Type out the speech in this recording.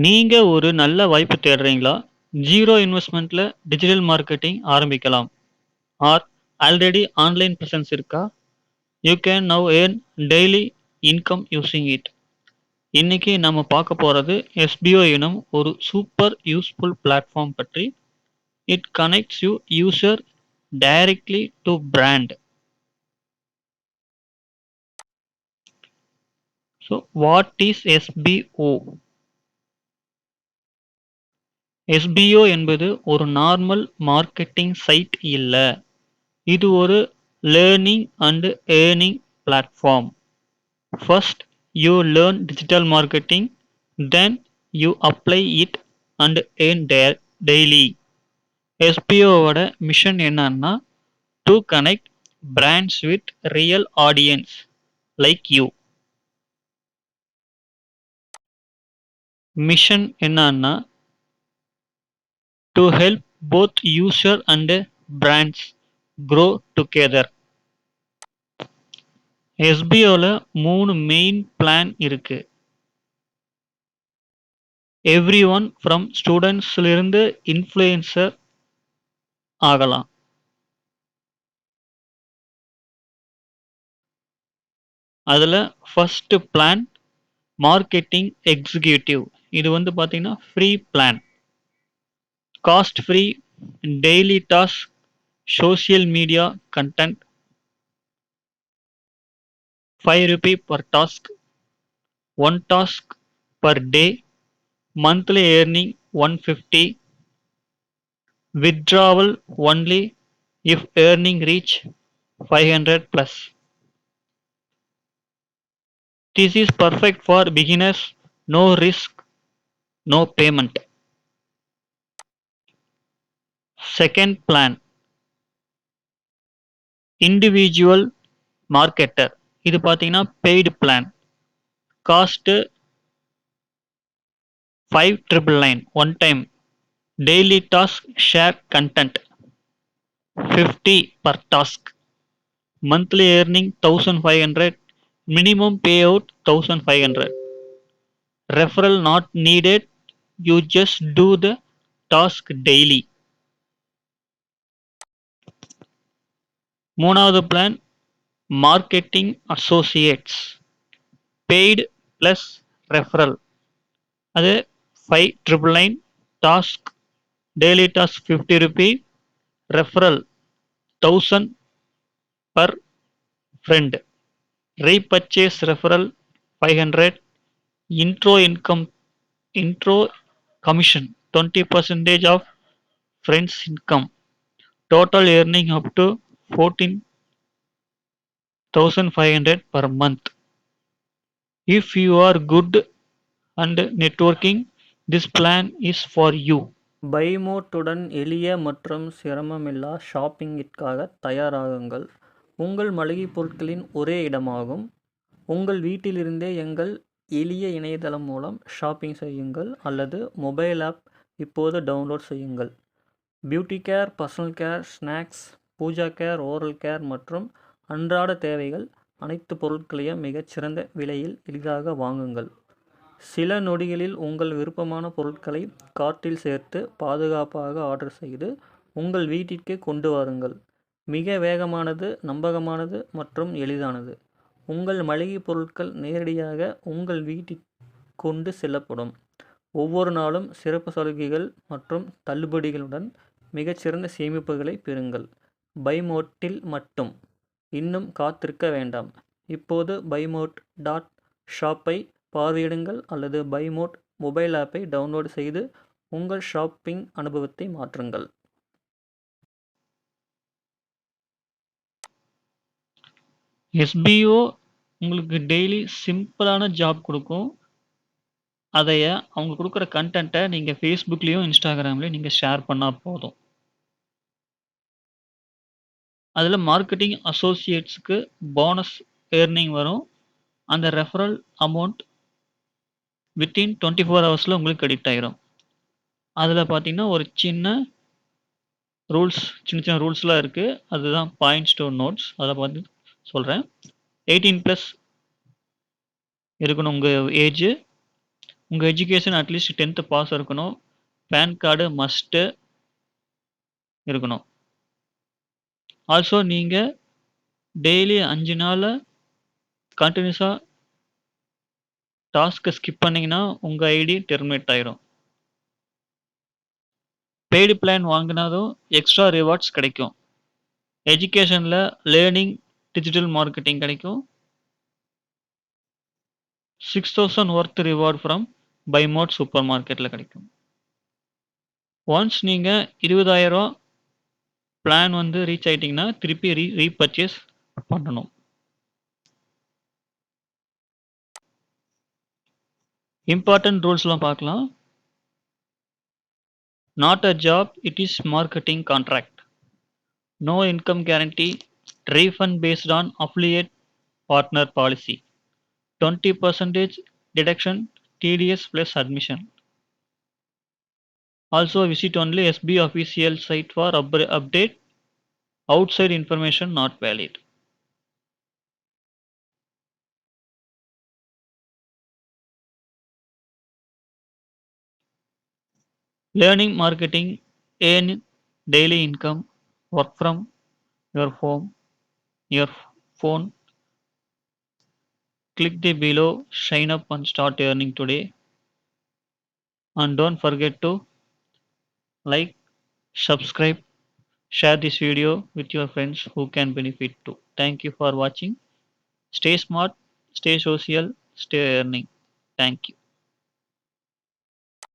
நீங்க ஒரு நல்ல வாய்ப்பு தேடுறீங்களா? 0 இன்வெஸ்ட்மென்ட்ல டிஜிட்டல் மார்க்கெட்டிங் ஆரம்பிக்கலாம். ஆர் ஆல்ரெடி ஆன்லைன் பிரசன்ஸ் இருக்கா? You can now earn daily income using it. இன்னைக்கு நம்ம பார்க்க போறது எஸ்பிஓ எனும் ஒரு சூப்பர் யூஸ்ஃபுல் பிளாட்ஃபார்ம் பற்றி. It connects you user directly to brand. So what is SPO? SPO என்பது ஒரு நார்மல் மார்க்கெட்டிங் சைட் இல்ல. இது ஒரு learning and earning platform. First you learn digital marketing, then you apply it and earn daily. எஸ்பிஓவோட mission என்னன்னா to connect brands with real audience like you. Mission என்னன்னா to help both user and brands grow together. எஸ்பிஓல 3 main plan இருக்கு. Every one from ஸ்டூடெண்ட்ஸ்லிருந்து influencer ஆகலாம். அதில் first plan marketing executive. இது வந்து பார்த்தீங்கன்னா free plan, cost free, daily task, social media content, ₹5 per task, one task per day, monthly earning 150, withdrawal only if earning reach 500 plus. This is perfect for beginners, no risk, no payment. Second plan, individual marketer. இது பார்த்தீங்கன்னா paid plan, cost 5,999 one time, daily task share content 50 per task, monthly earning 1,500, minimum payout 1,500, referral not needed, you just do the task daily. மூணாவது plan marketing Associates, paid plus referral. அது 5,999, task daily task ₹50, referral 1,000 per friend, repurchase referral 500, intro commission 20% of friends income, total earning up to 14,500 per month. If you are good and networking, this plan is for you. பைமோட்டுடன் எளிய மற்றும் சிரமமில்லா ஷாப்பிங்கிற்காக தயாராகுங்கள். உங்கள் மளிகைப் பொருட்களின் ஒரே இடமாகும். உங்கள் வீட்டிலிருந்தே எங்கள் எளிய இணையதளம் மூலம் ஷாப்பிங் செய்யுங்கள் அல்லது மொபைல் ஆப் இப்போது டவுன்லோட் செய்யுங்கள். Beauty care, personal care, snacks, puja care, oral care மற்றும் அன்றாட தேவைகள் அனைத்து பொருட்களையும் மிகச்சிறந்த விலையில் எளிதாக வாங்குங்கள். சில நொடிகளில் உங்கள் விருப்பமான பொருட்களை கார்ட்டில் சேர்த்து பாதுகாப்பாக ஆர்டர் செய்து உங்கள் வீட்டிற்கு கொண்டு வாருங்கள். மிக வேகமானது, நம்பகமானது மற்றும் எளிதானது. உங்கள் மளிகைப் பொருட்கள் நேரடியாக உங்கள் வீட்டிற்கு கொண்டு செல்லப்படும். ஒவ்வொரு நாளும் சிறப்பு சலுகைகள் மற்றும் தள்ளுபடிகளுடன் மிகச்சிறந்த சேமிப்புகளை பெறுங்கள். பைமோட்டில் மட்டும். இன்னும் காத்திருக்க வேண்டாம். இப்போது buymote.shop-ஐ பார்வையிடுங்கள் அல்லது பைமோட் மொபைல் ஆப்பை டவுன்லோட் செய்து உங்கள் ஷாப்பிங் அனுபவத்தை மாற்றுங்கள். எஸ்பிஓ உங்களுக்கு டெய்லி சிம்பிளான ஜாப் கொடுக்கும். அதைய அவங்க கொடுக்குற கண்டென்ட்டை நீங்கள் ஃபேஸ்புக்லேயும் இன்ஸ்டாகிராம்லேயும் நீங்கள் ஷேர் பண்ணால் போதும். அதில் மார்க்கெட்டிங் அசோசியேட்ஸுக்கு போனஸ் ஏர்னிங் வரும். அந்த ரெஃபரல் அமௌண்ட் வித்தின் 24 ஹவர்ஸில் உங்களுக்கு கிரெடிட் ஆகிரும். அதில் பார்த்தீங்கன்னா ஒரு சின்ன சின்ன ரூல்ஸ்லாம் இருக்குது. அதுதான் பாயிண்ட்ஸ் டு நோட்ஸ். அதை பார்த்து சொல்கிறேன். 18+ இருக்கணும் உங்கள் ஏஜ். உங்கள் எஜுகேஷன் அட்லீஸ்ட் 10th பாஸ் இருக்கணும். பேன் கார்டு மஸ்ட்டு இருக்கணும். ஆல்சோ நீங்கள் டெய்லி 5 நாள் கண்டினியூஸாக டாஸ்க்கை ஸ்கிப் பண்ணிங்கன்னா உங்கள் ஐடி டெர்மினேட் ஆயிரும். பெய்டு பிளான் வாங்கினாலும் எக்ஸ்ட்ரா ரிவார்ட்ஸ் கிடைக்கும். எஜுகேஷனில் லேர்னிங் டிஜிட்டல் மார்க்கெட்டிங் கிடைக்கும். 6000 ஒர்த் ரிவார்ட் ஃப்ரம் பைமோட் சூப்பர் மார்க்கெட்டில் கிடைக்கும். ஒன்ஸ் நீங்கள் 20,000 பிளான் ரீச் ஆகிட்டிங்கன்னா திருப்பி ரீபர்ச்சேஸ் பண்ணணும். இம்பார்ட்டன்ட் ரூல்ஸ்லாம் பார்க்கலாம். Not a job, it is marketing contract. No income guarantee. Refund based on affiliate partner policy. 20% deduction TDS plus admission. Also visit only SB official site for update. Outside information not valid. Learning marketing, earn daily income, work from your home, your phone. Click the below, sign up and start earning today. And don't forget to like, subscribe, share this video with your friends who can benefit too. Thank you for watching. Stay smart, stay social, stay earning. Thank you.